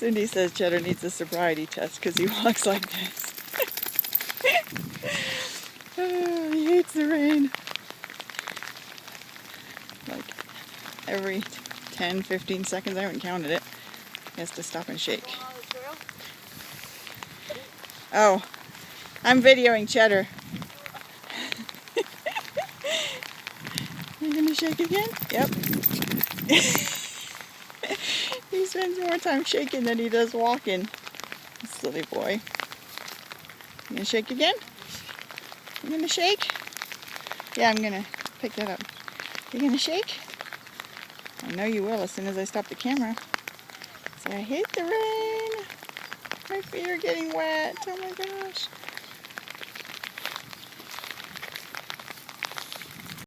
Cindy says Cheddar needs a sobriety test because he walks like this. Oh, he hates the rain. Like every 10-15 seconds, I haven't counted it, he has to stop and shake. Oh, I'm videoing Cheddar. You gonna shake again? Yep. He spends more time shaking than he does walking. Silly boy. You gonna shake again? You gonna shake? Yeah, I'm gonna pick that up. You gonna shake? I know you will as soon as I stop the camera. Say, I hate the rain. My feet are getting wet. Oh my gosh.